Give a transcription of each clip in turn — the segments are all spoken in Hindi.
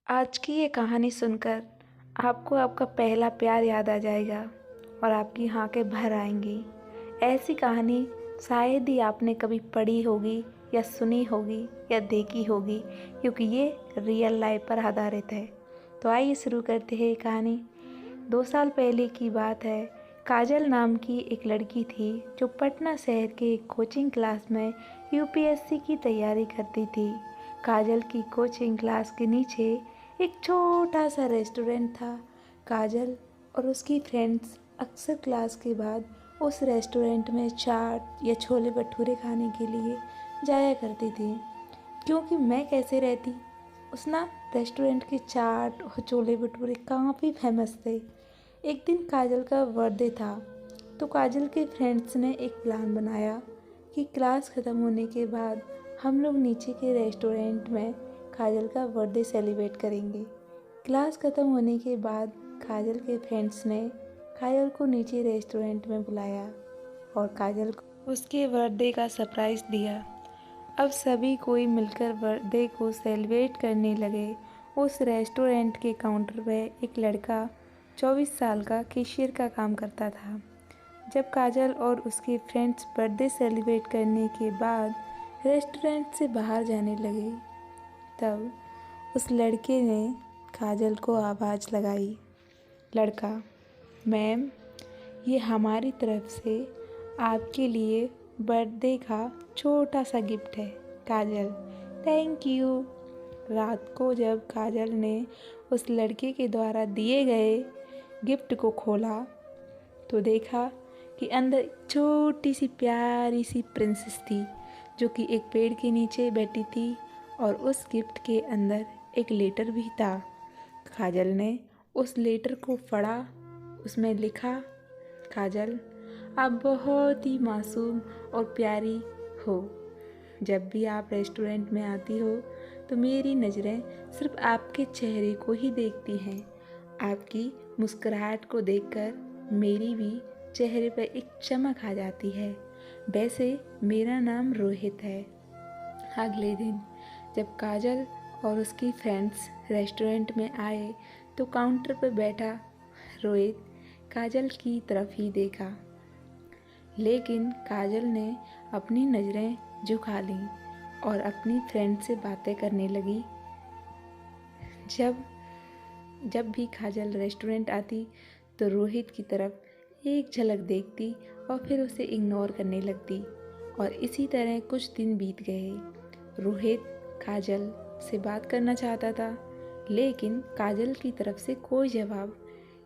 आज की ये कहानी सुनकर आपको आपका पहला प्यार याद आ जाएगा और आपकी आंखें भर आएंगी। ऐसी कहानी शायद ही आपने कभी पढ़ी होगी या सुनी होगी या देखी होगी, क्योंकि ये रियल लाइफ पर आधारित है। तो आइए शुरू करते हैं ये कहानी। 2 साल पहले की बात है। काजल नाम की एक लड़की थी जो पटना शहर के एक कोचिंग क्लास में यूपीएससी की तैयारी करती थी। काजल की कोचिंग क्लास के नीचे एक छोटा सा रेस्टोरेंट था। काजल और उसकी फ्रेंड्स अक्सर क्लास के बाद उस रेस्टोरेंट में चाट या छोले भटूरे खाने के लिए जाया करती थी। क्योंकि मैं कैसे रहती, उस ना रेस्टोरेंट के चाट और छोले भटूरे काफ़ी फेमस थे। एक दिन काजल का बर्थडे था, तो काजल के फ्रेंड्स ने एक प्लान बनाया कि क्लास ख़त्म होने के बाद हम लोग नीचे के रेस्टोरेंट में काजल का बर्थडे सेलिब्रेट करेंगे। क्लास ख़त्म होने के बाद काजल के फ्रेंड्स ने काजल को नीचे रेस्टोरेंट में बुलाया और काजल को उसके बर्थडे का सरप्राइज़ दिया। अब सभी कोई मिलकर बर्थडे को सेलिब्रेट करने लगे। उस रेस्टोरेंट के काउंटर पे एक लड़का 24 साल का कैशियर का काम करता था। जब काजल और उसके फ्रेंड्स बर्थडे सेलिब्रेट करने के बाद रेस्टोरेंट से बाहर जाने लगे, तब उस लड़के ने काजल को आवाज़ लगाई। लड़का, मैम, ये हमारी तरफ से आपके लिए बर्थडे का छोटा सा गिफ्ट है। काजल, थैंक यू। रात को जब काजल ने उस लड़के के द्वारा दिए गए गिफ्ट को खोला तो देखा कि अंदर एक छोटी सी प्यारी सी प्रिंसेस थी, जो कि एक पेड़ के नीचे बैठी थी और उस गिफ्ट के अंदर एक लेटर भी था। काजल ने उस लेटर को पढ़ा। उसमें लिखा, काजल, आप बहुत ही मासूम और प्यारी हो। जब भी आप रेस्टोरेंट में आती हो तो मेरी नज़रें सिर्फ आपके चेहरे को ही देखती हैं। आपकी मुस्कुराहट को देखकर मेरी भी चेहरे पर एक चमक आ जाती है। वैसे मेरा नाम रोहित है। अगले दिन जब काजल और उसकी फ्रेंड्स रेस्टोरेंट में आए तो काउंटर पर बैठा रोहित काजल की तरफ ही देखा, लेकिन काजल ने अपनी नज़रें झुका लीं और अपनी फ्रेंड से बातें करने लगी। जब भी काजल रेस्टोरेंट आती तो रोहित की तरफ एक झलक देखती और फिर उसे इग्नोर करने लगती, और इसी तरह कुछ दिन बीत गए। रोहित काजल से बात करना चाहता था, लेकिन काजल की तरफ से कोई जवाब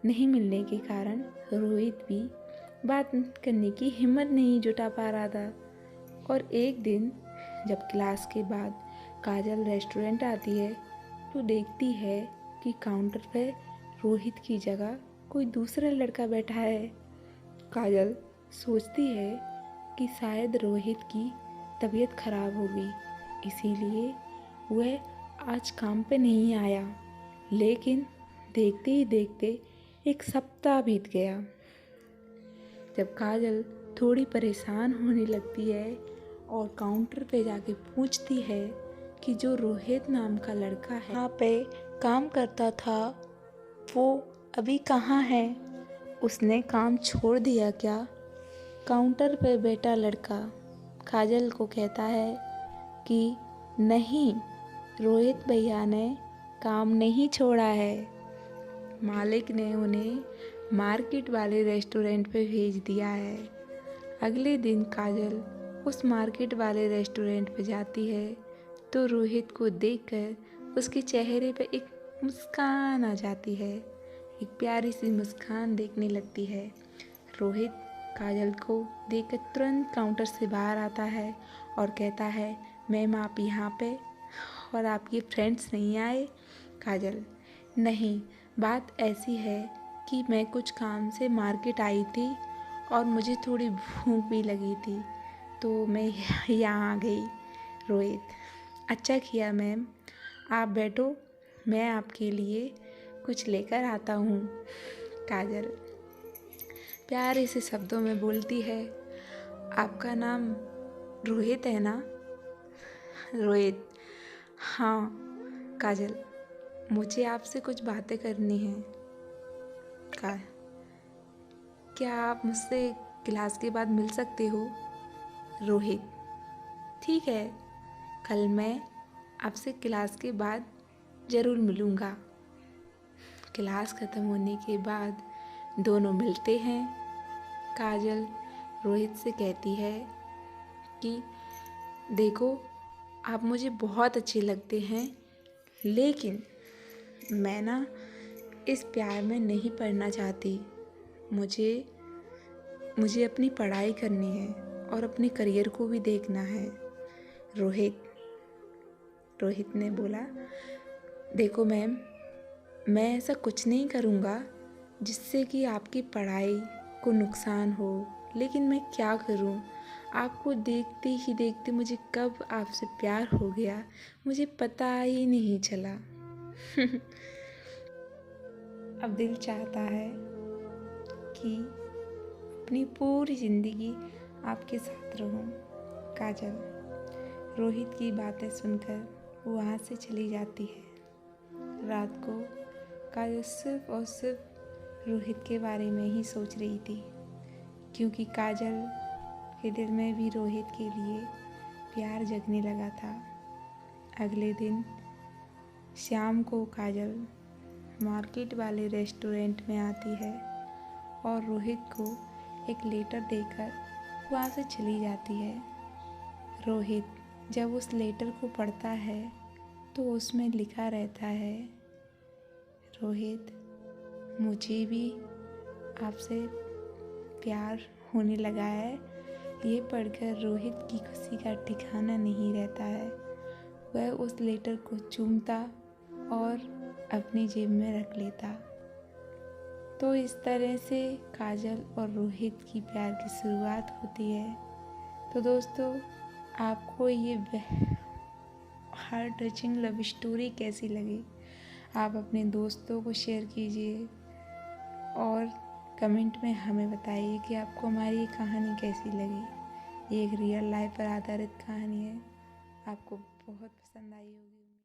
नहीं मिलने के कारण रोहित भी बात करने की हिम्मत नहीं जुटा पा रहा था। और एक दिन जब क्लास के बाद काजल रेस्टोरेंट आती है तो देखती है कि काउंटर पर रोहित की जगह कोई दूसरा लड़का बैठा है। काजल सोचती है कि शायद रोहित की तबीयत खराब होगी, इसीलिए वह आज काम पे नहीं आया। लेकिन देखते ही देखते एक सप्ताह बीत गया। जब काजल थोड़ी परेशान होने लगती है और काउंटर पे जाके पूछती है कि जो रोहित नाम का लड़का है यहाँ पे काम करता था, वो अभी कहाँ है? उसने काम छोड़ दिया क्या? काउंटर पे बैठा लड़का काजल को कहता है कि नहीं, रोहित भैया ने काम नहीं छोड़ा है। मालिक ने उन्हें मार्केट वाले रेस्टोरेंट पे भेज दिया है। अगले दिन काजल उस मार्केट वाले रेस्टोरेंट पे जाती है तो रोहित को देखकर उसके चेहरे पे एक मुस्कान आ जाती है। एक प्यारी सी मुस्कान देखने लगती है। रोहित काजल को देखकर तुरंत काउंटर से बाहर आता है और कहता है, मैम आप यहाँ पे और आपके फ्रेंड्स नहीं आए? काजल, नहीं, बात ऐसी है कि मैं कुछ काम से मार्केट आई थी और मुझे थोड़ी भूख भी लगी थी, तो मैं यहाँ आ गई। रोहित, अच्छा किया मैम, आप बैठो, मैं आपके लिए कुछ लेकर आता हूँ। काजल प्यारे से शब्दों में बोलती है, आपका नाम रोहित है ना? रोहित, हाँ। काजल, मुझे आपसे कुछ बातें करनी हैं। का क्या आप मुझसे क्लास के बाद मिल सकते हो? रोहित: ठीक है, कल मैं आपसे क्लास के बाद ज़रूर मिलूँगा। क्लास ख़त्म होने के बाद दोनों मिलते हैं। काजल रोहित से कहती है कि देखो, आप मुझे बहुत अच्छे लगते हैं, लेकिन मैं ना इस प्यार में नहीं पड़ना चाहती। मुझे अपनी पढ़ाई करनी है और अपने करियर को भी देखना है। रोहित ने बोला, देखो मैम, मैं ऐसा कुछ नहीं करूँगा जिससे कि आपकी पढ़ाई को नुकसान हो, लेकिन मैं क्या करूँ? आपको देखते ही देखते मुझे कब आपसे प्यार हो गया, मुझे पता ही नहीं चला। अब दिल चाहता है कि अपनी पूरी ज़िंदगी आपके साथ रहूं। काजल रोहित की बातें सुनकर वो वहाँ से चली जाती है। रात को काजल सिर्फ और सिर्फ रोहित के बारे में ही सोच रही थी, क्योंकि काजल के दिल में भी रोहित के लिए प्यार जगने लगा था। अगले दिन शाम को काजल मार्केट वाले रेस्टोरेंट में आती है और रोहित को एक लेटर देकर वहाँ से चली जाती है। रोहित जब उस लेटर को पढ़ता है तो उसमें लिखा रहता है, रोहित, मुझे भी आपसे प्यार होने लगा है। ये पढ़कर रोहित की खुशी का ठिकाना नहीं रहता है। वह उस लेटर को चूमता और अपनी जेब में रख लेता। तो इस तरह से काजल और रोहित की प्यार की शुरुआत होती है। तो दोस्तों, आपको ये हार्ट टचिंग लव स्टोरी कैसी लगी? आप अपने दोस्तों को शेयर कीजिए और कमेंट में हमें बताइए कि आपको हमारी ये कहानी कैसी लगी। ये एक रियल लाइफ पर आधारित कहानी है, आपको बहुत पसंद आई होगी।